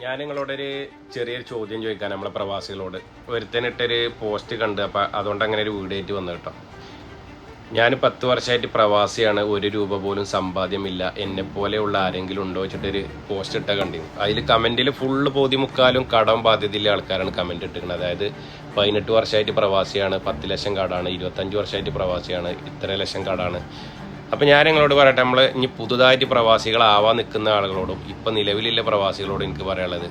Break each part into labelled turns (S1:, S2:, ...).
S1: ഞാൻ നിങ്ങളോടൊരു ചെറിയൊരു ചോദ്യം ചോദിക്കാൻ നമ്മളെ പ്രവാസികളോട്. ഒരുത്തനിട്ടൊരു പോസ്റ്റ് കണ്ട്, അപ്പം അതുകൊണ്ട് അങ്ങനെ ഒരു വീഡിയോ ആയിട്ട് വന്നു കേട്ടോ. ഞാൻ 10 വർഷമായിട്ട് പ്രവാസിയാണ്, 1 രൂപ പോലും സമ്പാദ്യമില്ല, എന്നെപ്പോലെയുള്ള ആരെങ്കിലും ഉണ്ടോ വെച്ചിട്ടൊരു പോസ്റ്റ് ഇട്ട കണ്ടിരുന്നു. അതിൽ കമൻറ്റിൽ ഫുള്ള് മുക്കാലും കടം ബാധ്യതയിലെ ആൾക്കാരാണ് കമൻറ്റ് ഇട്ടിരിക്കുന്നത്. അതായത് 18 വർഷമായിട്ട് പ്രവാസിയാണ്, 10 ലക്ഷം കടാണ്, 25 വർഷമായിട്ട് പ്രവാസിയാണ്, ഇത്ര ലക്ഷം കടാണ്. അപ്പം ഞാൻ നിങ്ങളോട് പറയട്ടെ, നമ്മൾ ഇനി പുതുതായിട്ട് പ്രവാസികളാവാൻ നിൽക്കുന്ന ആളുകളോടും ഇപ്പം നിലവിലുള്ള പ്രവാസികളോടും എനിക്ക് പറയാനുള്ളത്,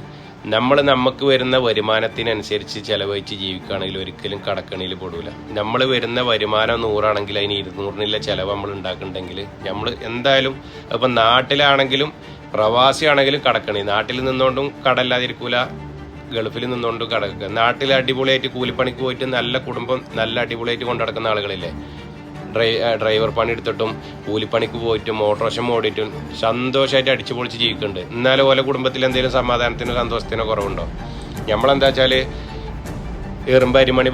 S1: നമുക്ക് വരുന്ന വരുമാനത്തിനനുസരിച്ച് ചിലവഴിച്ച് ജീവിക്കുകയാണെങ്കിൽ ഒരിക്കലും കടക്കണിയിൽ പെടൂല. നമ്മൾ വരുന്ന വരുമാനം 100 ആണെങ്കിൽ അതിന് 200-നുള്ള ചിലവ് നമ്മൾ ഉണ്ടാക്കുന്നുണ്ടെങ്കിൽ നമ്മൾ എന്തായാലും ഇപ്പം നാട്ടിലാണെങ്കിലും പ്രവാസിയാണെങ്കിലും കടക്കണി. നാട്ടിൽ നിന്നുകൊണ്ടും കടല്ലാതിരിക്കൂല, ഗൾഫിൽ നിന്നുകൊണ്ടും കടക്കുക. നാട്ടിൽ അടിപൊളിയായിട്ട് കൂലിപ്പണിക്ക് പോയിട്ട് നല്ല കുടുംബം നല്ല അടിപൊളിയായിട്ട് കൊണ്ടു നടക്കുന്ന ആളുകളില്ലേ, ഡ്രൈവർ പണി എടുത്തിട്ടും കൂലിപ്പണിക്ക് പോയിട്ടും ഓട്ടോറിക്ഷ ഓടിയിട്ടും സന്തോഷമായിട്ട് അടിച്ചു പൊളിച്ച് ജീവിക്കുന്നുണ്ട്. എന്നാലും ഓരോ കുടുംബത്തിൽ എന്തെങ്കിലും സമാധാനത്തിനോ സന്തോഷത്തിനോ കുറവുണ്ടോ? നമ്മളെന്താ വെച്ചാൽ എറുമ്പ് അരിമണി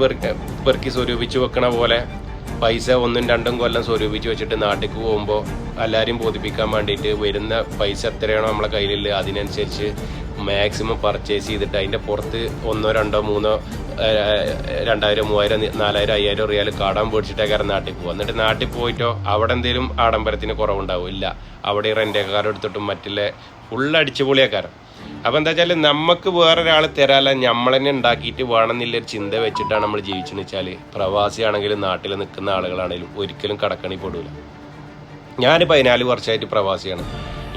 S1: പെറുക്കി സ്വരൂപിച്ച് വെക്കണ പോലെ പൈസ 1-2 കൊല്ലം സ്വരൂപിച്ച് വെച്ചിട്ട് നാട്ടിലേക്ക് പോകുമ്പോൾ എല്ലാവരെയും ബോധിപ്പിക്കാൻ വേണ്ടിയിട്ട് വരുന്ന പൈസ എത്രയാണോ നമ്മളെ കയ്യിലുള്ള അതിനനുസരിച്ച് മാക്സിമം പർച്ചേസ് ചെയ്തിട്ട് അതിൻ്റെ പുറത്ത് 1, 2, 3, 2000, 3000, 4000, 5000 റിയാൽ കടം പേടിച്ചിട്ടേക്കാരം നാട്ടിൽ പോകുക. എന്നിട്ട് നാട്ടിൽ പോയിട്ടോ അവിടെ എന്തെങ്കിലും ആഡംബരത്തിന് കുറവുണ്ടാവില്ല, അവിടെ റെൻ്റേക്കാരം എടുത്തിട്ടും മറ്റുള്ള ഫുള്ള് അടിച്ചുപൊളിയാക്കാരം. അപ്പം എന്താ വെച്ചാൽ നമുക്ക് വേറൊരാൾ തരാല്ല, നമ്മൾ തന്നെ ഉണ്ടാക്കിയിട്ട് വേണമെന്നുള്ളൊരു ചിന്ത വെച്ചിട്ടാണ് നമ്മൾ ജീവിച്ചെന്ന് വെച്ചാൽ പ്രവാസിയാണെങ്കിലും നാട്ടിൽ നിൽക്കുന്ന ആളുകളാണെങ്കിലും ഒരിക്കലും കടക്കണി പെടൂല. ഞാൻ 14 വർഷമായിട്ട് പ്രവാസിയാണ്,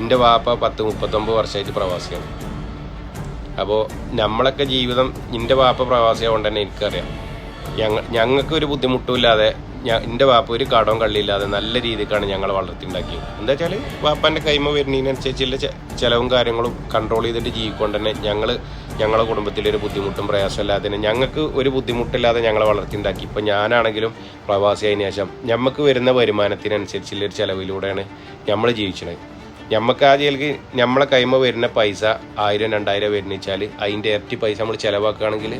S1: എൻ്റെ വാപ്പ 10-39 വർഷമായിട്ട് പ്രവാസിയാണ്. അപ്പോൾ നമ്മളൊക്കെ ജീവിതം, എൻ്റെ വാപ്പ പ്രവാസിയായതുകൊണ്ട് തന്നെ എനിക്കറിയാം, ഞങ്ങൾക്കൊരു ബുദ്ധിമുട്ടുമില്ലാതെ എൻ്റെ വാപ്പ ഒരു കടവും കള്ളിയില്ലാതെ നല്ല രീതിക്കാണ് ഞങ്ങളെ വളർത്തിണ്ടാക്കിയത്. എന്താ വെച്ചാൽ വാപ്പാൻ്റെ കൈമ വരുന്നതിനനുസരിച്ചുള്ള ചിലവും കാര്യങ്ങളും കൺട്രോൾ ചെയ്തിട്ട് ജീവിക്കൊണ്ട് തന്നെ ഞങ്ങളെ കുടുംബത്തിലൊരു ബുദ്ധിമുട്ടും പ്രയാസമില്ലാതെ തന്നെ ഞങ്ങൾക്ക് ഒരു ബുദ്ധിമുട്ടില്ലാതെ ഞങ്ങളെ വളർത്തിണ്ടാക്കി. ഇപ്പം ഞാനാണെങ്കിലും പ്രവാസിയായതിനു ശേഷം നമുക്ക് വരുന്ന വരുമാനത്തിനനുസരിച്ചുള്ളൊരു ചിലവിലൂടെയാണ് നമ്മൾ ജീവിച്ചത്. നമുക്ക് ആ ജയിലേക്ക് നമ്മളെ കൈമ വരുന്ന പൈസ 1000-2000 വരുന്ന വെച്ചാൽ അതിൻ്റെ ഇരട്ടി പൈസ നമ്മൾ ചിലവാക്കുകയാണെങ്കിൽ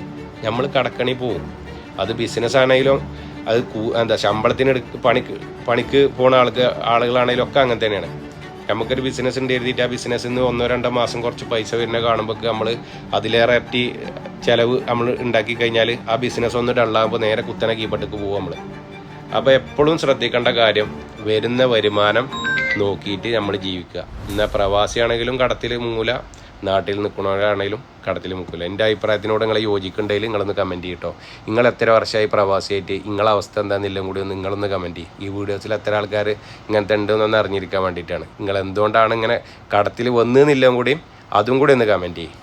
S1: നമ്മൾ കടക്കണി പോവും. അത് ബിസിനസ് ആണെങ്കിലും അത് ശമ്പളത്തിന് പണിക്ക് പോണ ആളുകളാണെങ്കിലും ഒക്കെ അങ്ങനെ തന്നെയാണ്. നമുക്കൊരു ബിസിനസ് ഉണ്ട് എഴുതിയിട്ട് ആ ബിസിനസ്സിൽ നിന്ന് 1-2 മാസം കുറച്ച് പൈസ വരുന്ന കാണുമ്പോൾ നമ്മൾ അതിലേറെ ഇരട്ടി ചിലവ് നമ്മൾ ഉണ്ടാക്കി കഴിഞ്ഞാൽ ആ ബിസിനസ് ഒന്ന് ഡള്ളാകുമ്പോൾ നേരെ കുത്തനെ കീപ്പട്ടേക്ക് പോകും നമ്മൾ. അപ്പോൾ എപ്പോഴും ശ്രദ്ധിക്കേണ്ട കാര്യം, വരുന്ന വരുമാനം നോക്കിയിട്ട് നമ്മൾ ജീവിക്കുക. എന്നാൽ പ്രവാസിയാണെങ്കിലും കടത്തിൽ മുങ്ങൂല, നാട്ടിൽ നിൽക്കുന്നവരാണെങ്കിലും കടത്തിൽ മുക്കില്ല. എൻ്റെ അഭിപ്രായത്തിനോട് നിങ്ങൾ യോജിക്കുന്നുണ്ടെങ്കിൽ നിങ്ങളൊന്ന് കമൻറ്റ് ചെയ്യട്ടോ. നിങ്ങൾ എത്ര വർഷമായി പ്രവാസിയായിട്ട് നിങ്ങളെ അവസ്ഥ എന്താണെന്നില്ലും കൂടി ഒന്ന് നിങ്ങളൊന്ന് കമൻറ്റ് ചെയ്യും. ഈ വീഡിയോസിൽ എത്ര ആൾക്കാർ ഇങ്ങനത്തെ ഉണ്ടെന്നൊന്ന് അറിഞ്ഞിരിക്കാൻ വേണ്ടിയിട്ടാണ്. നിങ്ങൾ എന്തുകൊണ്ടാണ് ഇങ്ങനെ കടത്തിൽ വന്നതെന്നില്ലും കൂടിയും അതും കൂടി ഒന്ന് കമൻറ്റ് ചെയ്യും.